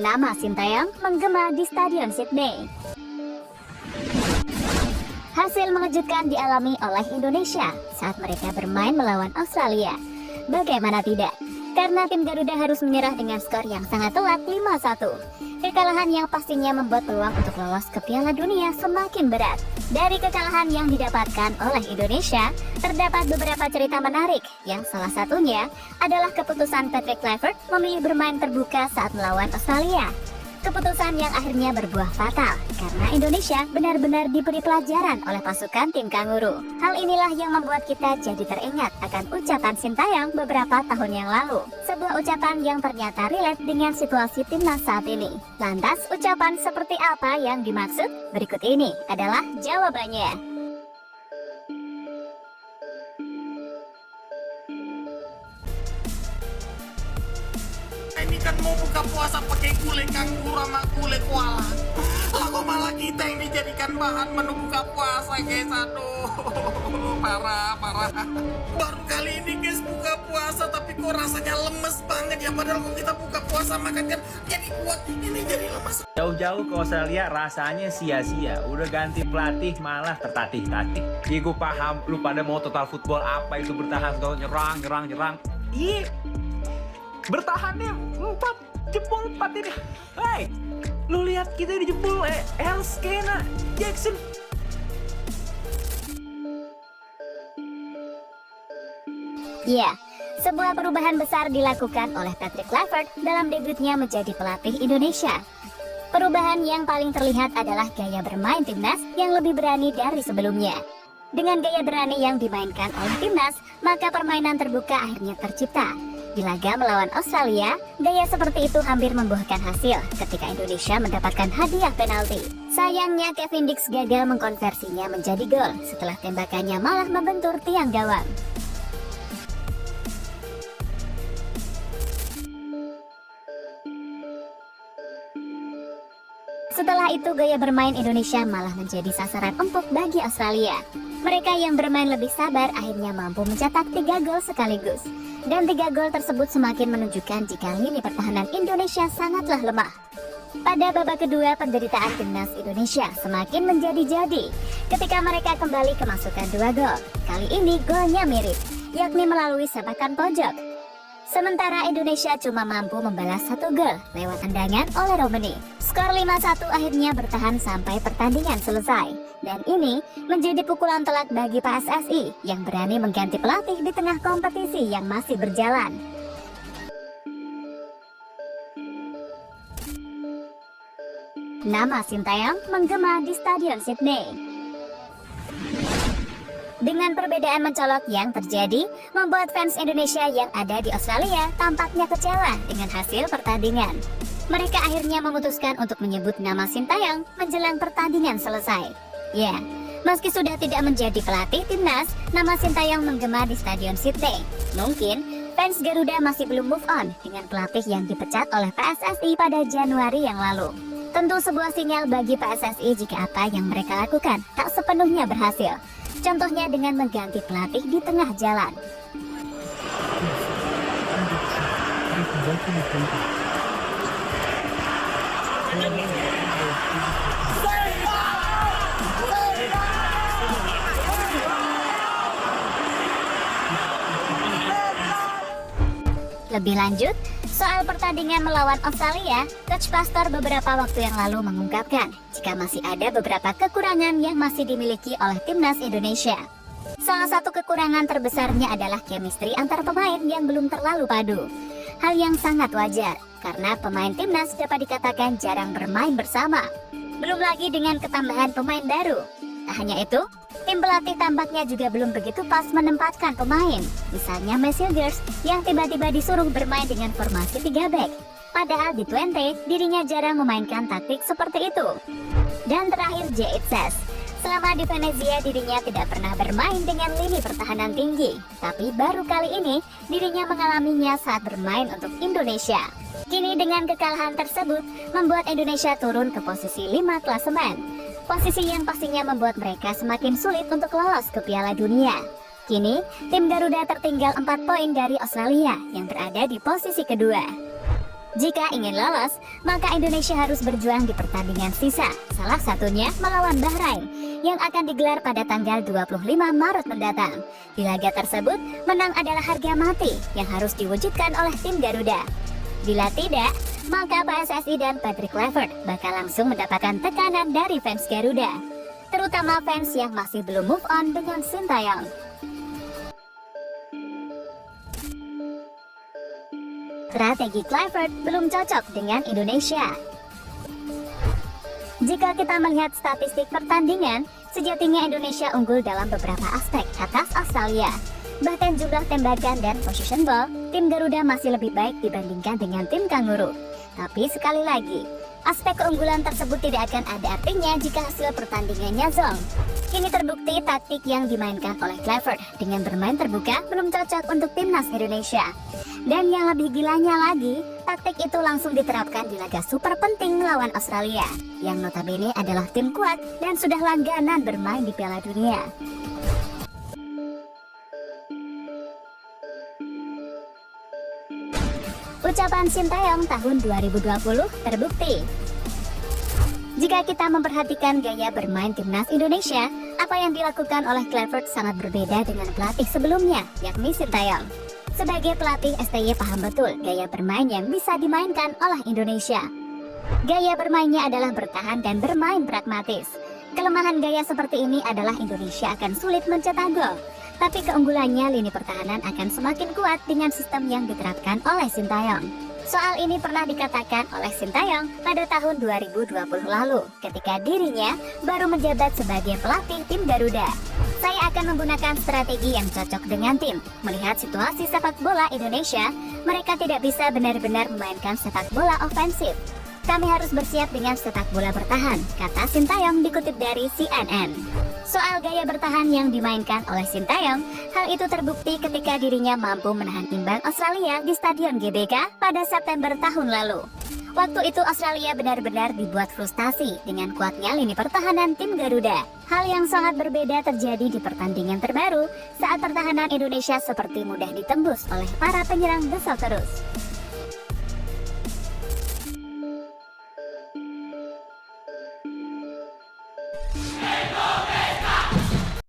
Nama Sintayong menggema di Stadion Sydney. Hasil mengejutkan dialami oleh Indonesia saat mereka bermain melawan Australia. Bagaimana tidak? Karena tim Garuda harus menyerah dengan skor yang sangat telak 5-1. Kekalahan yang pastinya membuat peluang untuk lolos ke Piala Dunia semakin berat. Dari kekalahan yang didapatkan oleh Indonesia, terdapat beberapa cerita menarik, yang salah satunya adalah keputusan Patrick Kluivert memilih bermain terbuka saat melawan Australia. Keputusan yang akhirnya berbuah fatal, karena Indonesia benar-benar diberi pelajaran oleh pasukan tim Kanguru. Hal inilah yang membuat kita jadi teringat akan ucapan Sintayong beberapa tahun yang lalu. Sebuah ucapan yang ternyata relate dengan situasi timnas saat ini. Lantas, ucapan seperti apa yang dimaksud? Berikut ini adalah jawabannya. Ini kan mau buka puasa pakai gulai kanguru sama gulai koala. Kok malah kita yang dijadikan bahan menu buka puasa, guys. Aduh, parah. Baru kali ini, guys, buka puasa tapi kok rasanya lemes banget ya. Padahal kalau kita buka puasa makan kan jadi kuat, ini jadi lemes. Jauh-jauh ke Australia rasanya sia-sia. Udah ganti pelatih malah tertatih-tatih. Iya, gue paham lu pada mau total football apa itu bertahan, nyerang. Iya, bertahannya 4 ini. Hey, lu lihat kita dijebol Elskena Jackson. Ya, sebuah perubahan besar dilakukan oleh Patrick Kluivert dalam debutnya menjadi pelatih Indonesia. Perubahan yang paling terlihat adalah gaya bermain timnas yang lebih berani dari sebelumnya. Dengan gaya berani yang dimainkan oleh timnas, maka permainan terbuka akhirnya tercipta. Di laga melawan Australia, gaya seperti itu hampir membuahkan hasil ketika Indonesia mendapatkan hadiah penalti. Sayangnya Kevin Dix gagal mengkonversinya menjadi gol setelah tembakannya malah membentur tiang gawang. Setelah itu gaya bermain Indonesia malah menjadi sasaran empuk bagi Australia. Mereka yang bermain lebih sabar akhirnya mampu mencetak 3 gol sekaligus. Dan 3 gol tersebut semakin menunjukkan jika lini pertahanan Indonesia sangatlah lemah. Pada babak kedua, penderitaan timnas Indonesia semakin menjadi-jadi ketika mereka kembali kemasukan 2 gol. Kali ini golnya mirip, yakni melalui sepakan pojok. Sementara Indonesia cuma mampu membalas 1 gol lewat tendangan oleh Romani. Skor 5-1 akhirnya bertahan sampai pertandingan selesai. Dan ini menjadi pukulan telak bagi PSSI yang berani mengganti pelatih di tengah kompetisi yang masih berjalan. Nama Sintayong menggema di Stadion Sydney. Dengan perbedaan mencolok yang terjadi, membuat fans Indonesia yang ada di Australia tampaknya kecewa dengan hasil pertandingan. Mereka akhirnya memutuskan untuk menyebut nama Sintayong menjelang pertandingan selesai. Ya, meski sudah tidak menjadi pelatih timnas, nama Sintayong menggema di Stadion Sydney. Mungkin fans Garuda masih belum move on dengan pelatih yang dipecat oleh PSSI pada Januari yang lalu. Tentu sebuah sinyal bagi PSSI jika apa yang mereka lakukan tak sepenuhnya berhasil. Contohnya dengan mengganti pelatih di tengah jalan. Lebih lanjut, soal pertandingan melawan Australia, Coach Pastor beberapa waktu yang lalu mengungkapkan jika masih ada beberapa kekurangan yang masih dimiliki oleh timnas Indonesia. Salah satu kekurangan terbesarnya adalah chemistry antar pemain yang belum terlalu padu. Hal yang sangat wajar, karena pemain timnas dapat dikatakan jarang bermain bersama. Belum lagi dengan ketambahan pemain baru. Tak hanya itu, tim pelatih tampaknya juga belum begitu pas menempatkan pemain. Misalnya Messieurs yang tiba-tiba disuruh bermain dengan formasi 3 back. Padahal di Twente, dirinya jarang memainkan taktik seperti itu. Dan terakhir J.Itses. Selama di Venezia dirinya tidak pernah bermain dengan lini pertahanan tinggi. Tapi baru kali ini dirinya mengalaminya saat bermain untuk Indonesia. Kini dengan kekalahan tersebut, membuat Indonesia turun ke posisi 5 klasemen. Posisi yang pastinya membuat mereka semakin sulit untuk lolos ke Piala Dunia. Kini, tim Garuda tertinggal 4 poin dari Australia yang berada di posisi kedua. Jika ingin lolos, maka Indonesia harus berjuang di pertandingan sisa, salah satunya melawan Bahrain, yang akan digelar pada tanggal 25 Maret mendatang. Di laga tersebut, menang adalah harga mati yang harus diwujudkan oleh tim Garuda. Bila tidak, maka PSSI dan Patrick Kluivert bakal langsung mendapatkan tekanan dari fans Garuda, terutama fans yang masih belum move on dengan Sintayong. Strategi Kluivert belum cocok dengan Indonesia. Jika kita melihat statistik pertandingan, sejatinya Indonesia unggul dalam beberapa aspek atas Australia. Bahkan jumlah tembakan dan position ball, tim Garuda masih lebih baik dibandingkan dengan tim Kanguru. Tapi sekali lagi, aspek keunggulan tersebut tidak akan ada artinya jika hasil pertandingannya zong. Kini terbukti taktik yang dimainkan oleh Kluivert dengan bermain terbuka belum cocok untuk timnas Indonesia. Dan yang lebih gilanya lagi, taktik itu langsung diterapkan di laga super penting melawan Australia, yang notabene adalah tim kuat dan sudah langganan bermain di Piala Dunia. Ucapan Sintayong tahun 2020 terbukti. Jika kita memperhatikan gaya bermain timnas Indonesia, apa yang dilakukan oleh Kluivert sangat berbeda dengan pelatih sebelumnya, yakni Sintayong. Sebagai pelatih, STY paham betul gaya bermain yang bisa dimainkan oleh Indonesia. Gaya bermainnya adalah bertahan dan bermain pragmatis. Kelemahan gaya seperti ini adalah Indonesia akan sulit mencetak gol. Tapi keunggulannya lini pertahanan akan semakin kuat dengan sistem yang diterapkan oleh Sintayong. Soal ini pernah dikatakan oleh Sintayong pada tahun 2020 lalu ketika dirinya baru menjabat sebagai pelatih tim Garuda. Saya akan menggunakan strategi yang cocok dengan tim. Melihat situasi sepak bola Indonesia, mereka tidak bisa benar-benar memainkan sepak bola ofensif. Kami harus bersiap dengan sepak bola bertahan, kata Sintayong dikutip dari CNN. Soal gaya bertahan yang dimainkan oleh Sintayong, hal itu terbukti ketika dirinya mampu menahan imbang Australia di Stadion GBK pada September tahun lalu. Waktu itu Australia benar-benar dibuat frustasi dengan kuatnya lini pertahanan tim Garuda. Hal yang sangat berbeda terjadi di pertandingan terbaru saat pertahanan Indonesia seperti mudah ditembus oleh para penyerang The Socceroos.